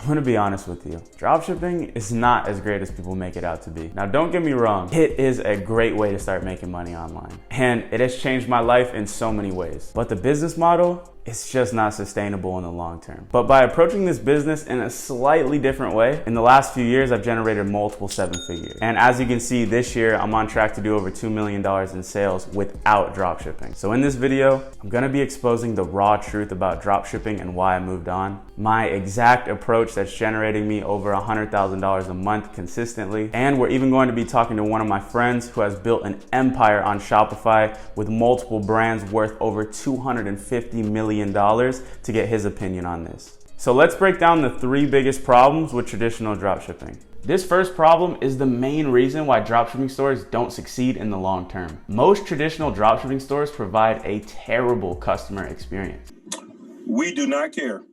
I'm gonna be honest with you. Dropshipping is not as great as people make it out to be. Now, don't get me wrong, it is a great way to start making money online. And it has changed my life in so many ways. But the business model, it's just not sustainable in the long term. But by approaching this business in a slightly different way, in the last few years, I've generated multiple 7-figures. And as you can see, this year, I'm on track to do over $2 million in sales without dropshipping. So in this video, I'm gonna be exposing the raw truth about dropshipping and why I moved on, my exact approach that's generating me over $100,000 a month consistently. And we're even going to be talking to one of my friends who has built an empire on Shopify with multiple brands worth over $250 million to get his opinion on this. So let's break down the 3 biggest problems with traditional dropshipping. This first problem is the main reason why dropshipping stores don't succeed in the long term. Most traditional dropshipping stores provide a terrible customer experience. We do not care.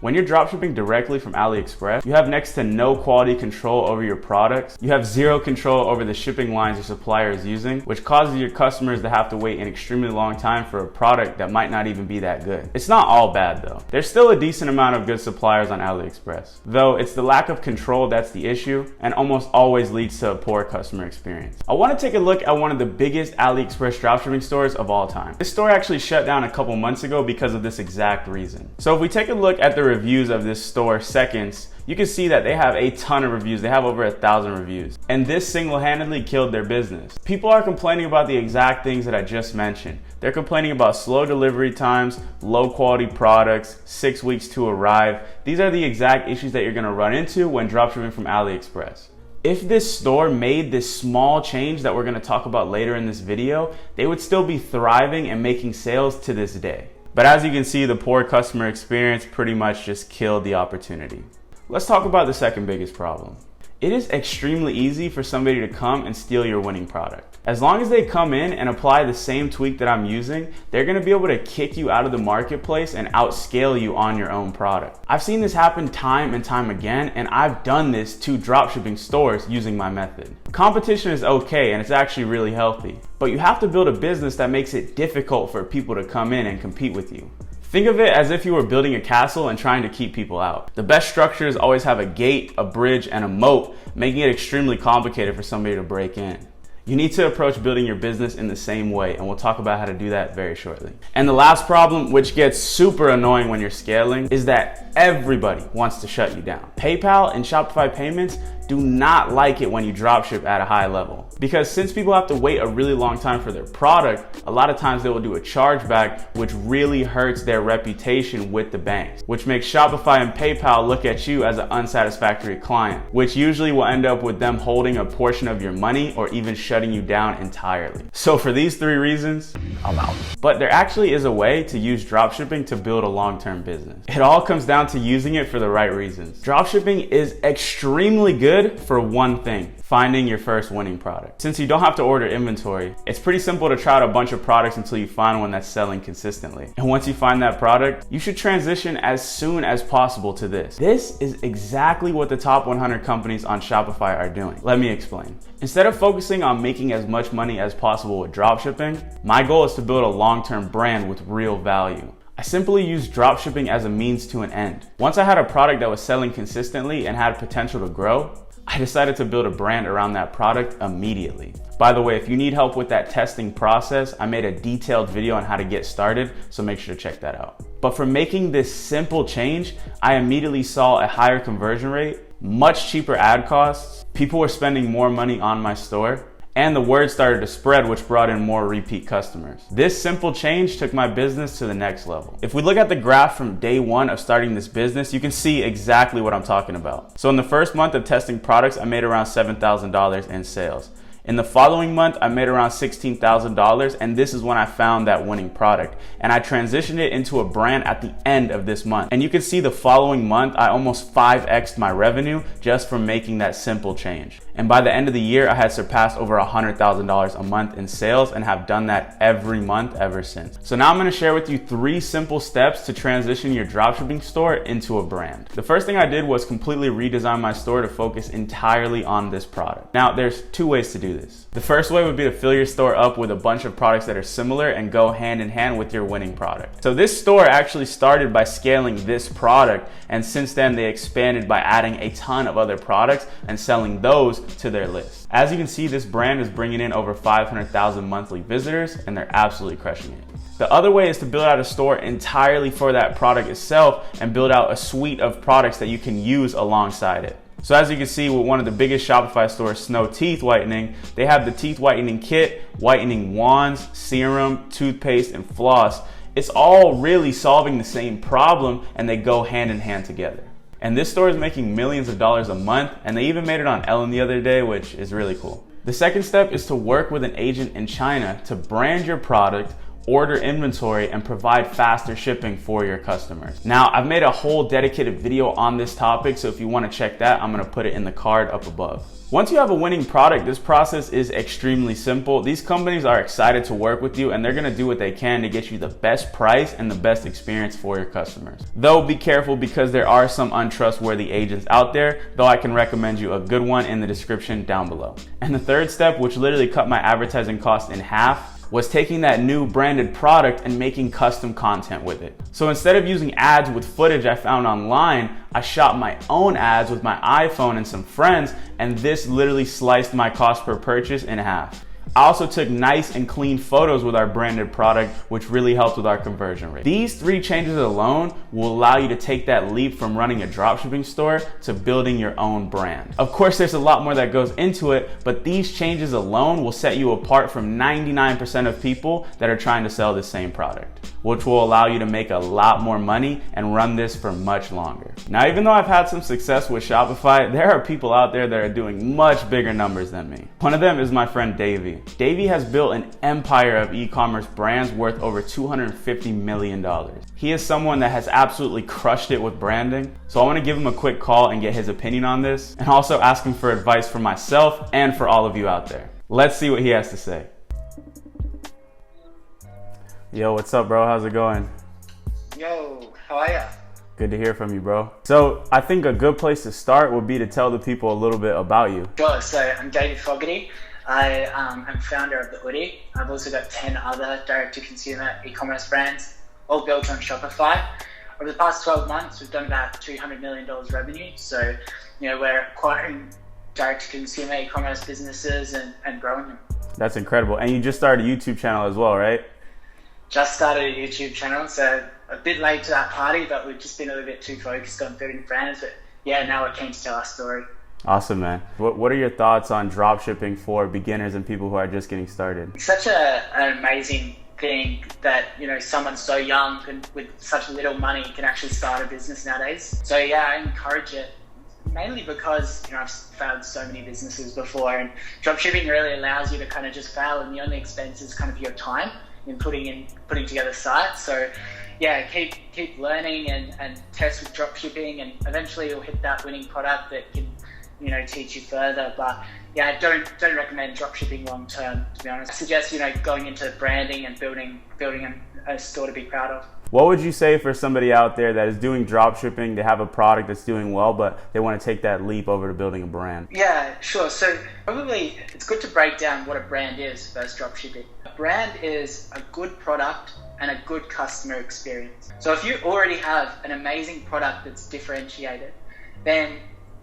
When you're dropshipping directly from AliExpress, you have next to no quality control over your products. You have 0 control over the shipping lines your supplier is using, which causes your customers to have to wait an extremely long time for a product that might not even be that good. It's not all bad though. There's still a decent amount of good suppliers on AliExpress, though it's the lack of control that's the issue and almost always leads to a poor customer experience. I want to take a look at one of the biggest AliExpress dropshipping stores of all time. This store actually shut down a couple months ago because of this exact reason. So if we take a look at the reviews of this store seconds, you can see that they have a ton of reviews. They have over 1,000 reviews. And this single-handedly killed their business. People are complaining about the exact things that I just mentioned. They're complaining about slow delivery times, low quality products, 6 weeks to arrive. These are the exact issues that you're gonna run into when dropshipping from AliExpress. If this store made this small change that we're gonna talk about later in this video, they would still be thriving and making sales to this day. But as you can see, the poor customer experience pretty much just killed the opportunity. Let's talk about the second biggest problem. It is extremely easy for somebody to come and steal your winning product. As long as they come in and apply the same tweak that I'm using, they're gonna be able to kick you out of the marketplace and outscale you on your own product. I've seen this happen time and time again, and I've done this to dropshipping stores using my method. Competition is okay, and it's actually really healthy, but you have to build a business that makes it difficult for people to come in and compete with you. Think of it as if you were building a castle and trying to keep people out. The best structures always have a gate, a bridge, and a moat, making it extremely complicated for somebody to break in. You need to approach building your business in the same way, and we'll talk about how to do that very shortly. And the last problem, which gets super annoying when you're scaling, is that everybody wants to shut you down. PayPal and Shopify payments do not like it when you dropship at a high level. Because since people have to wait a really long time for their product, a lot of times they will do a chargeback, which really hurts their reputation with the banks, which makes Shopify and PayPal look at you as an unsatisfactory client, which usually will end up with them holding a portion of your money or even shutting you down entirely. So for these 3 reasons, I'm out. But there actually is a way to use dropshipping to build a long-term business. It all comes down to using it for the right reasons. Dropshipping is extremely good for one thing: finding your first winning product. Since you don't have to order inventory, it's pretty simple to try out a bunch of products until you find one that's selling consistently. And once you find that product, you should transition as soon as possible to this. This is exactly what the top 100 companies on Shopify are doing. Let me explain. Instead of focusing on making as much money as possible with dropshipping, my goal is to build a long-term brand with real value. I simply used dropshipping as a means to an end. Once I had a product that was selling consistently and had potential to grow, I decided to build a brand around that product immediately. By the way, if you need help with that testing process, I made a detailed video on how to get started, so make sure to check that out. But for making this simple change, I immediately saw a higher conversion rate, much cheaper ad costs, people were spending more money on my store, and the word started to spread, which brought in more repeat customers. This simple change took my business to the next level. If we look at the graph from day 1 of starting this business, you can see exactly what I'm talking about. So in the first month of testing products, I made around $7,000 in sales. In the following month, I made around $16,000, and this is when I found that winning product. And I transitioned it into a brand at the end of this month. And you can see the following month, I almost 5x'd my revenue just from making that simple change. And by the end of the year, I had surpassed over $100,000 a month in sales and have done that every month ever since. So now I'm gonna share with you 3 simple steps to transition your dropshipping store into a brand. The first thing I did was completely redesign my store to focus entirely on this product. Now, there's 2 ways to do this. The first way would be to fill your store up with a bunch of products that are similar and go hand in hand with your winning product. So this store actually started by scaling this product, and since then they expanded by adding a ton of other products and selling those to their list. As you can see, this brand is bringing in over 500,000 monthly visitors, and they're absolutely crushing it. The other way is to build out a store entirely for that product itself and build out a suite of products that you can use alongside it. So as you can see with one of the biggest Shopify stores, Snow Teeth Whitening, they have the teeth whitening kit, whitening wands, serum, toothpaste, and floss. It's all really solving the same problem, and they go hand in hand together. And this store is making millions of dollars a month, and they even made it on Ellen the other day, which is really cool. The second step is to work with an agent in China to brand your product, order inventory, and provide faster shipping for your customers. Now, I've made a whole dedicated video on this topic, so if you want to check that, I'm going to put it in the card up above. Once you have a winning product, this process is extremely simple. These companies are excited to work with you, and they're going to do what they can to get you the best price and the best experience for your customers. Though be careful, because there are some untrustworthy agents out there, though I can recommend you a good one in the description down below. And the third step, which literally cut my advertising cost in half, was taking that new branded product and making custom content with it. So instead of using ads with footage I found online, I shot my own ads with my iPhone and some friends, and this literally sliced my cost per purchase in half. I also took nice and clean photos with our branded product, which really helped with our conversion rate. These 3 changes alone will allow you to take that leap from running a dropshipping store to building your own brand. Of course, there's a lot more that goes into it, but these changes alone will set you apart from 99% of people that are trying to sell the same product, which will allow you to make a lot more money and run this for much longer. Now, even though I've had some success with Shopify, there are people out there that are doing much bigger numbers than me. One of them is my friend Davey. Davey has built an empire of e-commerce brands worth over $250 million. He is someone that has absolutely crushed it with branding. So I want to give him a quick call and get his opinion on this, and also ask him for advice for myself and for all of you out there. Let's see what he has to say. Yo, what's up, bro? How's it going? Yo, how are ya? Good to hear from you, bro. So I think a good place to start would be to tell the people a little bit about you. Sure, so I'm David Fogerty. I am founder of The Hoodie. I've also got 10 other direct-to-consumer e-commerce brands, all built on Shopify. Over the past 12 months, we've done about $200 million revenue. So, we're acquiring direct-to-consumer e-commerce businesses and growing them. That's incredible. And you just started a YouTube channel as well, right? Just started a YouTube channel, so a bit late to that party, but we've just been a little bit too focused on building brands. But yeah, now we're keen to tell our story. Awesome, man. What are your thoughts on dropshipping for beginners and people who are just getting started? It's such an amazing thing that, someone so young and with such little money can actually start a business nowadays. So yeah, I encourage it, mainly because, I've failed so many businesses before, and dropshipping really allows you to kind of just fail, and the only expense is kind of your time in putting together sites. So yeah, keep learning and test with dropshipping, and eventually you'll hit that winning product that can teach you further. But yeah, I don't recommend dropshipping long term, to be honest. I suggest going into branding and building a store to be proud of. What would you say for somebody out there that is doing dropshipping, they have a product that's doing well, but they want to take that leap over to building a brand? Yeah, sure. So probably it's good to break down what a brand is versus dropshipping. A brand is a good product and a good customer experience. So if you already have an amazing product that's differentiated, then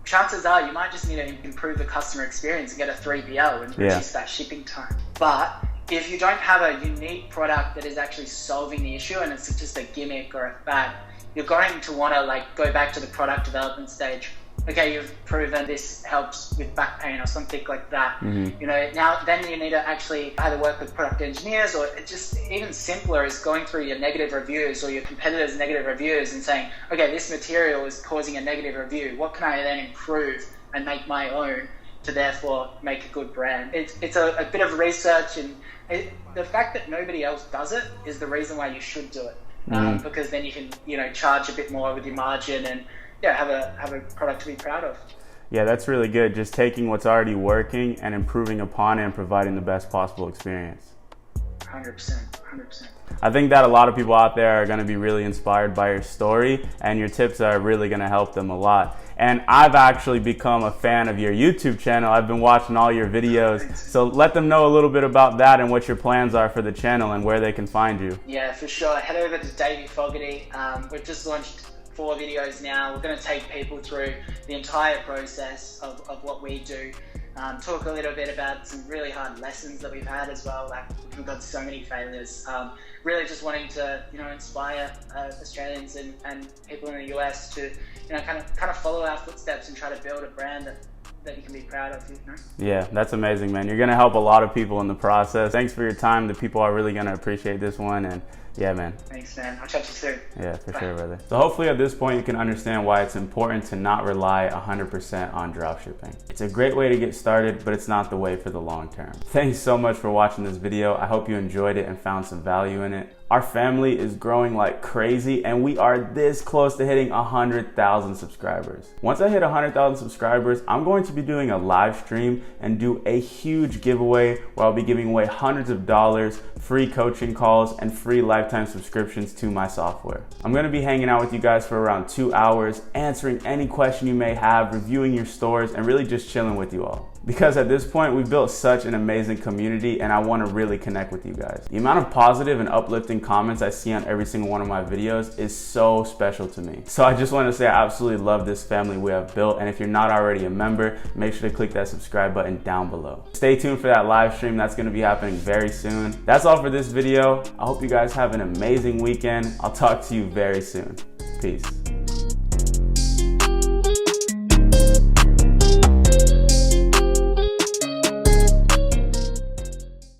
chances are you might just need to improve the customer experience and get a 3PL and reduce that shipping time. But if you don't have a unique product that is actually solving the issue and it's just a gimmick or a fad, you're going to want to go back to the product development stage. Okay, you've proven this helps with back pain or something like that. Mm-hmm. Then you need to actually either work with product engineers, or it's just even simpler is going through your negative reviews or your competitors' negative reviews and saying, okay, this material is causing a negative review. What can I then improve and make my own to therefore make a good brand? It's a bit of research, and the fact that nobody else does it is the reason why you should do it. Because then you can, charge a bit more with your margin and have a product to be proud of. Yeah, that's really good. Just taking what's already working and improving upon it and providing the best possible experience. 100%. I think that a lot of people out there are going to be really inspired by your story, and your tips are really going to help them a lot. And I've actually become a fan of your YouTube channel. I've been watching all your videos. So let them know a little bit about that and what your plans are for the channel and where they can find you. Yeah, for sure. Head over to Davey Fogerty. We've just launched 4 videos now. We're going to take people through the entire process of what we do. Talk a little bit about some really hard lessons that we've had as well. Like, we've got so many failures. Really just wanting to, inspire Australians and people in the US to, kind of follow our footsteps and try to build a brand that you can be proud of. Yeah, that's amazing, man. You're gonna help a lot of people in the process. Thanks for your time. The people are really gonna appreciate this one, and yeah, man. Thanks, man. I'll chat to you soon. Yeah, for sure, brother. So hopefully at this point you can understand why it's important to not rely 100% on dropshipping. It's a great way to get started, but it's not the way for the long term. Thanks so much for watching this video. I hope you enjoyed it and found some value in it. Our family is growing like crazy, and we are this close to hitting 100,000 subscribers. Once I hit 100,000 subscribers, I'm going to be doing a live stream and do a huge giveaway where I'll be giving away hundreds of dollars, free coaching calls, and free lifetime subscriptions to my software. I'm gonna be hanging out with you guys for around 2 hours, answering any question you may have, reviewing your stores, and really just chilling with you all. Because at this point, we've built such an amazing community, and I want to really connect with you guys. The amount of positive and uplifting comments I see on every single one of my videos is so special to me. So I just want to say I absolutely love this family we have built, and if you're not already a member, make sure to click that subscribe button down below. Stay tuned for that live stream. That's going to be happening very soon. That's all for this video. I hope you guys have an amazing weekend. I'll talk to you very soon. Peace.